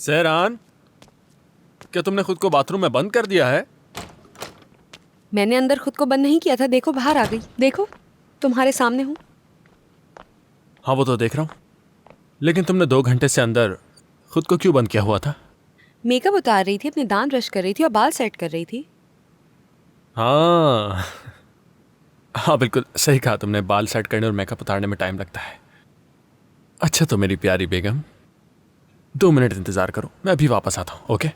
सहरान, क्या तुमने खुद को बाथरूम में बंद कर दिया है? मैंने अंदर खुद को बंद नहीं किया था। देखो बाहर आ गई। देखो तुम्हारे सामने हूँ। हाँ वो तो देख रहा हूँ, लेकिन तुमने 2 घंटे से अंदर खुद को क्यों बंद किया हुआ था? मेकअप उतार रही थी, अपने दांत ब्रश कर रही थी और बाल सेट कर रही थी। हाँ हाँ, बिल्कुल सही कहा तुमने। बाल सेट करने और मेकअप उतारने में टाइम लगता है। अच्छा तो मेरी प्यारी बेगम, 2 मिनट इंतजार करो, मैं अभी वापस आता हूँ। ओके?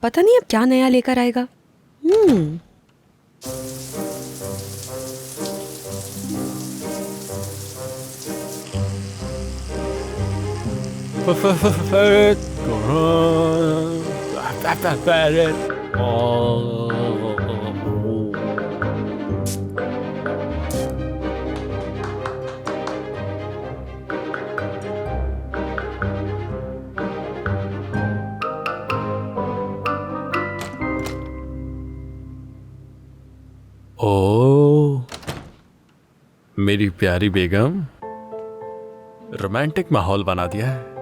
पता नहीं अब क्या नया लेकर आएगा। ओ मेरी प्यारी बेगम, रोमांटिक माहौल बना दिया है।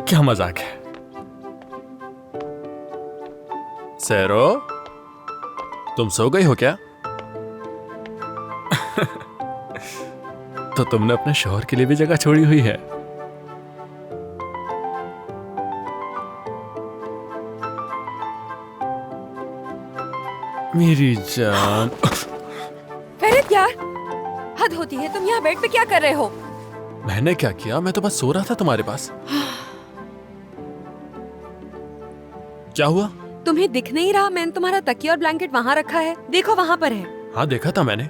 क्या मजाक है। सैरो, तुम सो गई हो क्या? तो तुमने अपने शौहर के लिए भी जगह छोड़ी हुई है। मेरी जान। फेरित यार, हद होती है। तुम यहाँ बेड पे क्या कर रहे हो? मैंने क्या किया? मैं तो बस सो रहा था तुम्हारे पास। क्या हुआ? तुम्हें दिख नहीं रहा? मैंने तुम्हारा तकिया और ब्लैंकेट वहाँ रखा है। देखो वहाँ पर है। हाँ देखा था मैंने।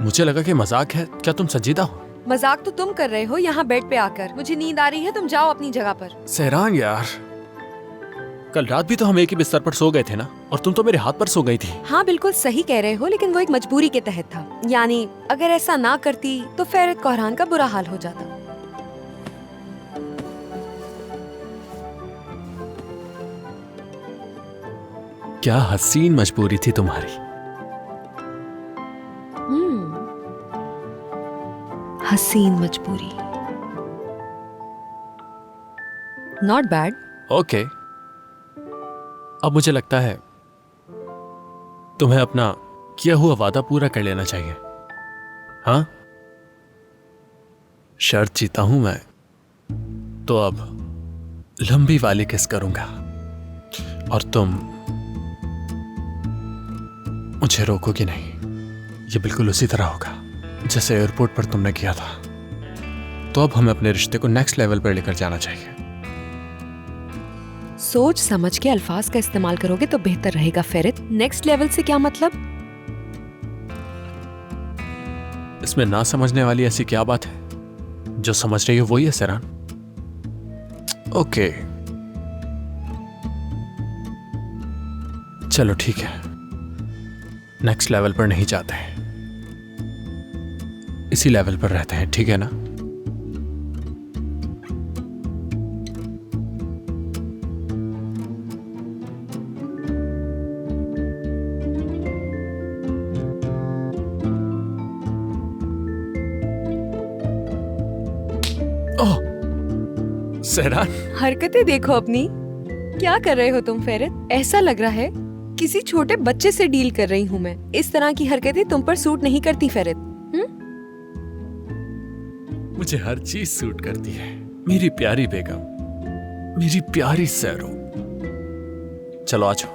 मुझे लगा कि मजाक है। क्या तुम संजीदा हो? मजाक तो तुम कर रहे हो यहाँ बेड पे आकर। मुझे नींद आ रही है, तुम जाओ अपनी जगह पर। सहरान यार, कल रात भी तो हम एक ही बिस्तर पर सो गए थे ना, और तुम तो मेरे हाथ पर सो गई थी। हाँ बिल्कुल सही कह रहे हो, लेकिन वो एक मजबूरी के तहत था। यानी अगर ऐसा ना करती तो फेरित कोहरान का बुरा हाल हो जाता। क्या हसीन मजबूरी थी तुम्हारी। हसीन मजबूरी। Not bad. ओके, अब मुझे लगता है तुम्हें अपना किया हुआ वादा पूरा कर लेना चाहिए। हाँ, शर्त जीता हूं मैं, तो अब लंबी वाली किस करूंगा और तुम मुझे रोकोगी नहीं। ये बिल्कुल उसी तरह होगा जैसे एयरपोर्ट पर तुमने किया था। तो अब हमें अपने रिश्ते को नेक्स्ट लेवल पर लेकर जाना चाहिए। सोच समझ के अल्फाज का इस्तेमाल करोगे तो बेहतर रहेगा फेरित। नेक्स्ट लेवल से क्या मतलब? इसमें ना समझने वाली ऐसी क्या बात है? जो समझ रही हो वही है सहरान। ओके चलो ठीक है, नेक्स्ट लेवल पर नहीं जाते हैं, इसी लेवल पर रहते हैं, ठीक है ना? ओह सहरान, हरकतें देखो अपनी। क्या कर रहे हो तुम फेरित? ऐसा लग रहा है किसी छोटे बच्चे से डील कर रही हूँ मैं। इस तरह की हरकतें तुम पर सूट नहीं करती फेरित। मुझे हर चीज सूट करती है मेरी प्यारी बेगम, मेरी प्यारी सैरो। चलो आ जाओ।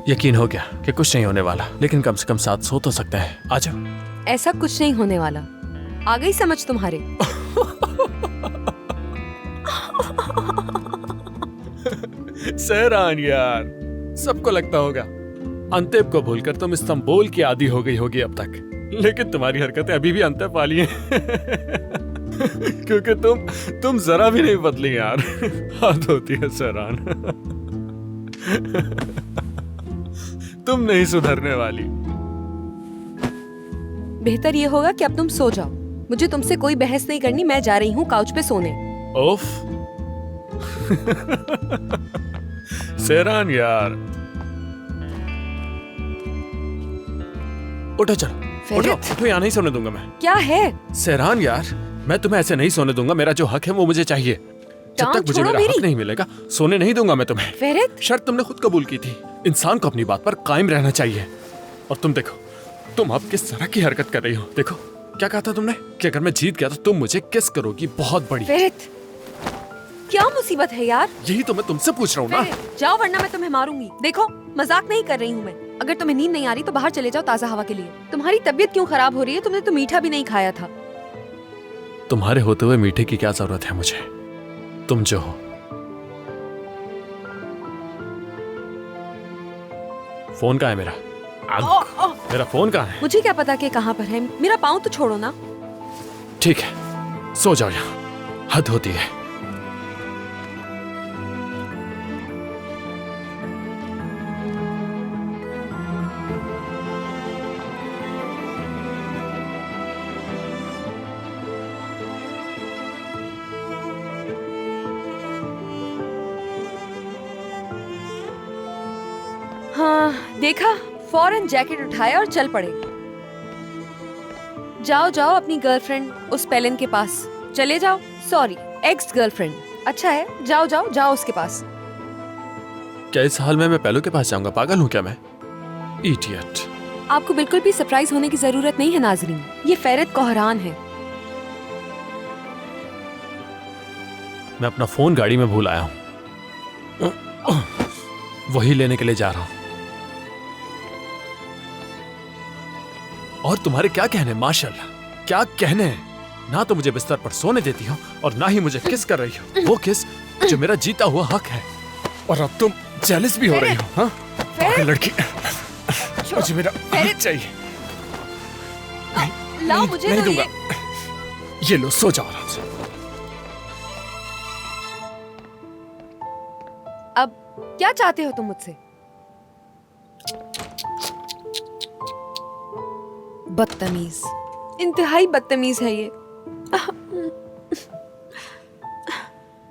यकीन हो गया कि कुछ नहीं होने वाला, लेकिन कम से कम साथ सो तो सकते हैं। आ जाओ। ऐसा कुछ नहीं होने वाला। आ गई समझ तुम्हारे। सहरान यार, सबको लगता होगा अंतेब को भूलकर तुम इस्तांबुल की आदी हो गई होगी अब तक, लेकिन तुम्हारी हरकतें अभी भी अंतेब वाली हैं। क्योंकि तुम जरा भी नहीं बदली यार। हद होती है सहरान। तुम नहीं सुधरने वाली। बेहतर ये होगा कि अब तुम सो जाओ। मुझे तुमसे कोई बहस नहीं करनी। मैं जा रही हूँ काउच पे सोने। ओफ, सेहरान यार, उठो चलो, फेरित। उठो, यहाँ नहीं सोने दूंगा मैं। क्या है? सेहरान यार, मैं तुम्हें ऐसे नहीं सोने दूंगा। मेरा जो हक है वो मुझे चाहिए। जब टांग तक मुझे छोड़ो मेरा मेरी। हक नहीं मिलेगा, सोने नहीं दूंगा मैं तुम्हें। फेरित, शर्त तुमने खुद कबूल की थी। इंसान को अपनी बात पर कायम रहना चाहिए। और तुम देखो, तुम अब किस तरह की हरकत कर रही हो। देखो, क्या कहा था तुमने कि अगर मैं जीत गया तो तुम मुझे किस करोगी, बहुत बड़ी। फेरित, क्या मुसीबत है यार? यही तो मैं तुमसे पूछ रहा हूँ ना। फेरित, जाओ वरना मैं तुम्हें मारूंगी। देखो, मजाक नहीं कर रही हूँ मैं। अगर तुम्हें नींद नहीं आ रही तो बाहर चले जाओ ताजा हवा के लिए। तुम्हारी तबीयत क्यों खराब हो रही है? तुमने तो मीठा भी नहीं खाया था। तुम्हारे होते हुए मीठे की क्या जरूरत है मुझे? तुम जो हो। फोन कहाँ है मेरा? मेरा फोन कहाँ है? मुझे क्या पता कि कहाँ पर है। मेरा पाँव तो छोड़ो ना। ठीक है, सो जाओ, यहाँ हद होती है। हाँ, देखा, फौरन जैकेट उठाया और चल पड़े। जाओ जाओ अपनी गर्लफ्रेंड उस पेलिन के पास चले जाओ। Sorry, ex girlfriend. अच्छा है, जाओ जाओ जाओ उसके पास। क्या इस हाल में मैं पहलू के पास जाऊंगा? पागल हूं क्या मैं? इडियट। आपको बिल्कुल भी सरप्राइज होने की जरूरत नहीं है नाजरीन। ये फेरित कोहरान है। मैं अपना फोन गाड़ी में भूल आया हूं, वही लेने के लिए जा रहा हूं। और तुम्हारे क्या कहने? माशाल्लाह, क्या कहने? ना तो मुझे बिस्तर पर सोने देती हो और ना ही मुझे किस कर रही हो। वो किस जो मेरा जीता हुआ हक है। और अब तुम जेलस भी हो रही हो। हाँ, पागल लड़की। मुझे मेरा हक चाहिए। लाओ मुझे नहीं तो दूंगा। ये लो, सो जाओ आराम से। अब क्या चाहते हो तुम मुझसे? बदतमीज, इंतहाई बदतमीज है ये।